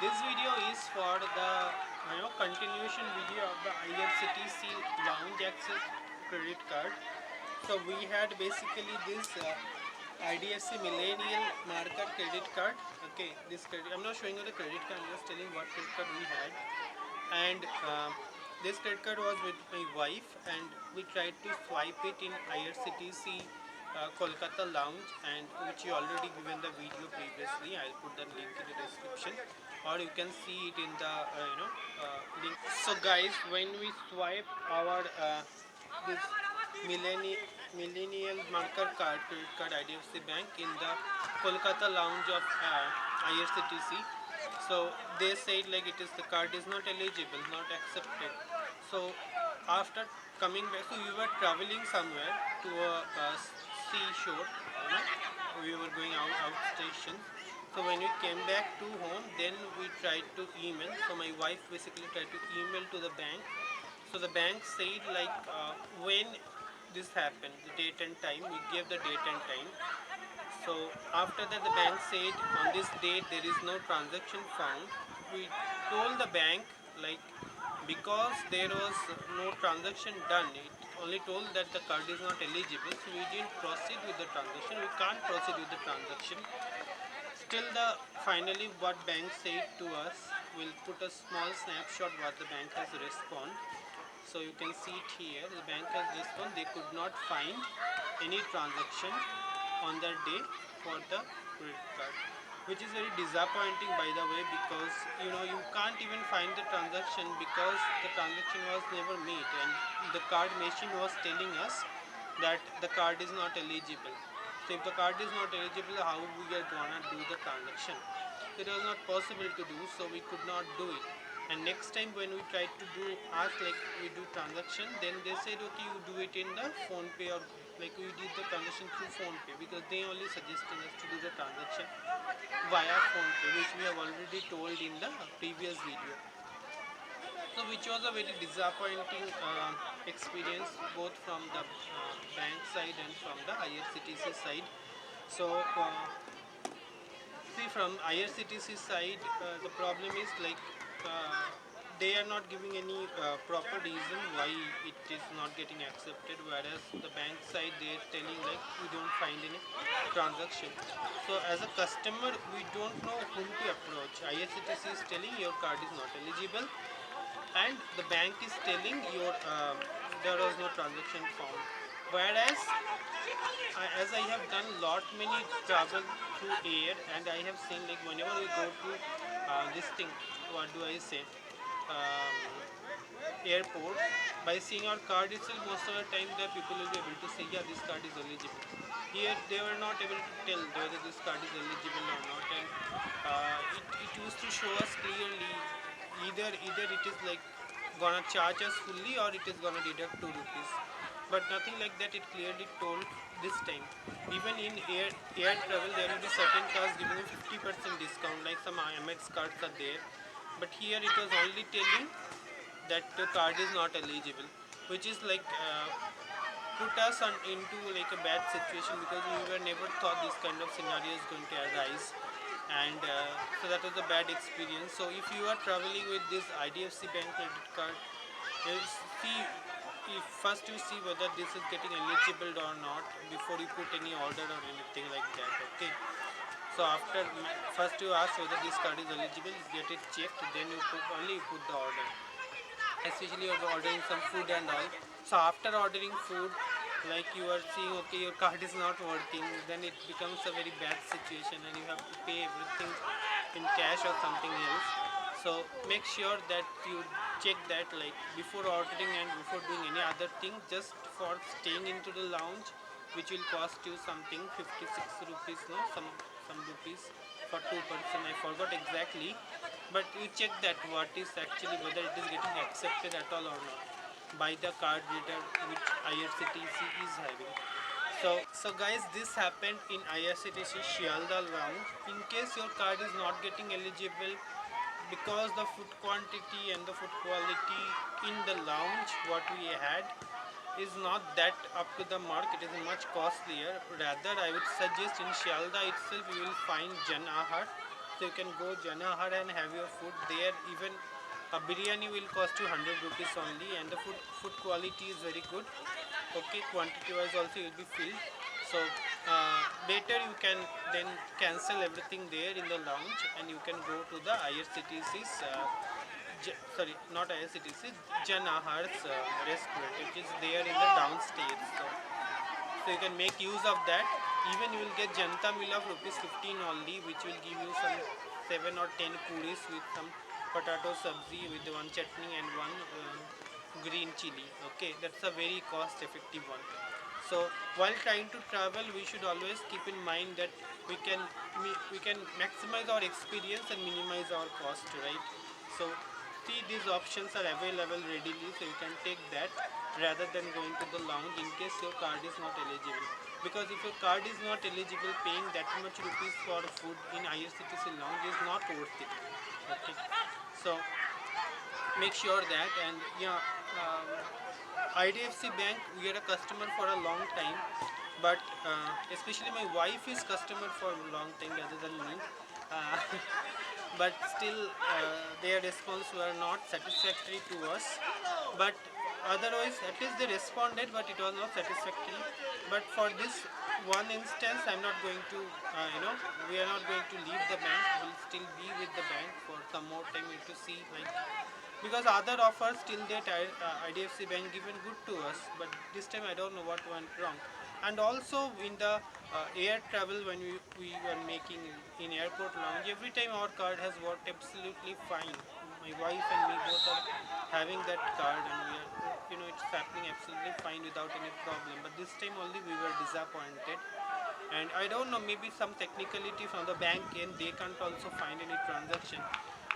This video is for the continuation video of the IRCTC Lounge Access credit card. So we had basically this IDFC Millennial Marker credit card. Okay, this credit. I'm not showing you the credit card. I'm just telling what credit card we had. And this credit card was with my wife, and we tried to swipe it in IRCTC Kolkata Lounge, and which you already given the video previously. I'll put the link in the description, or you can see it in the link. So guys, when we swipe our this millennial marker card, credit card IDFC Bank in the Kolkata Lounge of IRCTC, so they said like it is the card is not eligible, not accepted. So after coming back, so we were traveling somewhere to a seashore, we were going out station. So when we came back to home, then we tried to email. So my wife basically tried to email to the bank. So the bank said like when this happened, the date and time. We gave the date and time. So after that, the bank said on this date there is no transaction found. We told the bank like because there was no transaction done, it only told that the card is not eligible, so we didn't proceed with the transaction. We can't proceed with the transaction. Still, the finally what bank said to us, we'll put a small snapshot what the bank has responded. So you can see it here. The bank has responded. They could not find any transaction on that day for the credit card, which is very disappointing by the way, because you can't even find the transaction because the transaction was never made, and the card machine was telling us that the card is not eligible. So if the card is not eligible, how we are gonna do the transaction? It was not possible to do, so we could not do it. And next time when we tried to do ask like we do transaction, then they said okay, you do it in the phone pay, or like we did the transaction through phone pay, because they only suggested us to do the transaction via phone pay, which we have already told in the previous video. So which was a very disappointing experience, both from the bank side and from the IRCTC side. So see, from IRCTC side, the problem is like they are not giving any proper reason why it is not getting accepted, whereas the bank side they are telling like we don't find any transaction. So as a customer, we don't know whom to approach. IRCTC is telling your card is not eligible, and the bank is telling your there was no transaction found. Whereas as I have done lot many travel through air, and I have seen like whenever we go to this thing, what do I say, um, airport, by seeing our card itself, most of the time the people will be able to say yeah, this card is eligible. Here they were not able to tell whether this card is eligible or not, and it used to show us clearly either it is like gonna charge us fully or it is gonna deduct 2 rupees, but nothing like that. It clearly told this time. Even in air travel, there will be certain cards giving you 50% discount, like some Amex cards are there, but here it was only telling that the card is not eligible, which is like put us into like a bad situation, because we were never thought this kind of scenario is going to arise. And so that was a bad experience. So if you are traveling with this IDFC bank credit card, see, if first you see whether this is getting eligible or not before you put any order or anything like that. Okay, so after first you ask whether this card is eligible, get it checked, then you put the order, especially you're ordering some food and all. So after ordering food, like you are seeing okay, your card is not working, then it becomes a very bad situation and you have to pay everything in cash or something else. So make sure that you check that like before ordering and before doing any other thing. Just for staying into the lounge, which will cost you something 56 rupees, no, some rupees for 2 person, I forgot exactly, but you check that what is actually whether it is getting accepted at all or not by the card reader which IRCTC is having. So guys, this happened in IRCTC Shialda lounge. In case your card is not getting eligible, because the food quantity and the food quality in the lounge what we had is not that up to the mark, it is much costlier. Rather, I would suggest in Shialda itself you will find Jan Ahar, So you can go Janahar and have your food there. Even a biryani will cost you 100 rupees only, and the food quality is very good. Okay, quantity wise also you'll be filled. So better you can then cancel everything there in the lounge, and you can go to the IRCTC's sorry, not IRCTC, Janahar's restaurant, which is there in the downstairs. So you can make use of that. Even you will get Janta Meal of rupees 15 only, which will give you some 7 or 10 puris with some potato sabzi with one chutney and one green chili. Okay, that's a very cost effective one. So while trying to travel, we should always keep in mind that we can maximize our experience and minimize our cost, right? So see, these options are available readily, so you can take that rather than going to the lounge in case your card is not eligible. Because if your card is not eligible, paying that much rupees for food in IRCTC lounge is not worth it. Okay, so make sure that. And yeah, IDFC Bank, we are a customer for a long time, but especially my wife is customer for a long time rather than me. Uh, but still, their response were not satisfactory to us. But otherwise, at least they responded, but it was not satisfactory. But for this one instance, I'm not going to, we are not going to leave the bank. We'll still be with the bank for some more time to see, like, because other offers till date IDFC Bank given good to us, but this time I don't know what went wrong. And also in the air travel, when we were making in airport lounge, every time our card has worked absolutely fine. My wife and me both are having that card, and we are, it's happening absolutely fine without any problem. But this time only we were disappointed. And I don't know, maybe some technicality from the bank end, they can't also find any transaction,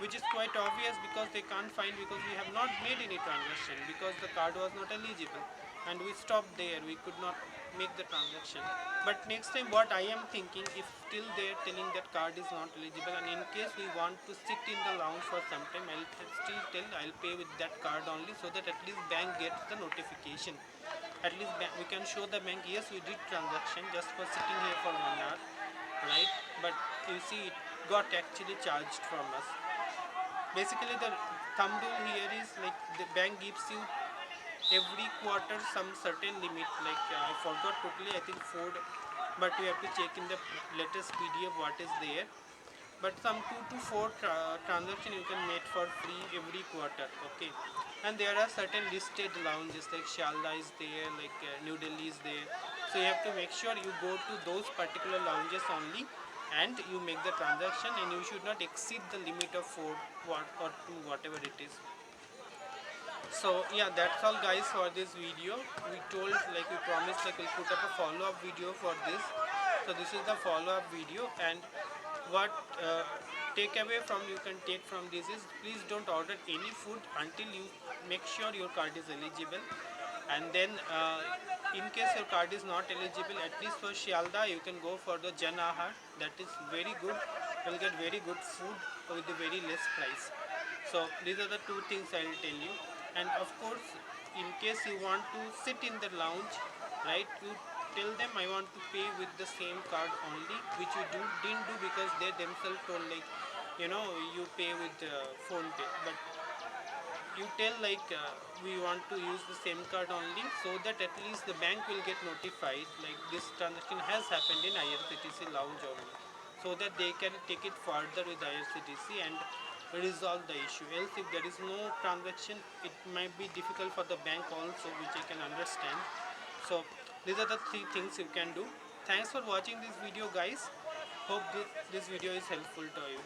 which is quite obvious because they can't find, because we have not made any transaction, because the card was not eligible, and we stopped there, we could not make the transaction. But next time what I am thinking, if still they are telling that card is not eligible, and in case we want to sit in the lounge for some time, I'll still tell I'll pay with that card only, so that at least bank gets the notification. At least we can show the bank, yes, we did transaction just for sitting here for 1 hour, right? But you see, it got actually charged from us. Basically, the thumb rule here is like the bank gives you every quarter some certain limit, like I forgot totally, I think 4, but you have to check in the latest PDF what is there. But some 2 to 4 transaction you can make for free every quarter. Okay, and there are certain listed lounges like Shalda is there, like New Delhi is there. So you have to make sure you go to those particular lounges only, and you make the transaction, and you should not exceed the limit of 4 or 2, whatever it is. So yeah, that's all guys for this video. We told, like we promised, like we'll put up a follow-up video for this. So this is the follow-up video. And what take away from you can take from this is, please don't order any food until you make sure your card is eligible. And then in case your card is not eligible, at least for Shialda you can go for the Jan Ahar. That is very good. You'll get very good food with a very less price. So these are the two things I will tell you. And of course, in case you want to sit in the lounge, right, you tell them I want to pay with the same card only, which you didn't do, because they themselves told, like, you pay with phone pay. But you tell, like, we want to use the same card only, so that at least the bank will get notified like this transaction has happened in IRCTC lounge only, so that they can take it further with IRCTC and resolve the issue. Else if there is no transaction, it might be difficult for the bank also, which I can understand. So these are the 3 things you can do. Thanks for watching this video guys. Hope this video is helpful to you.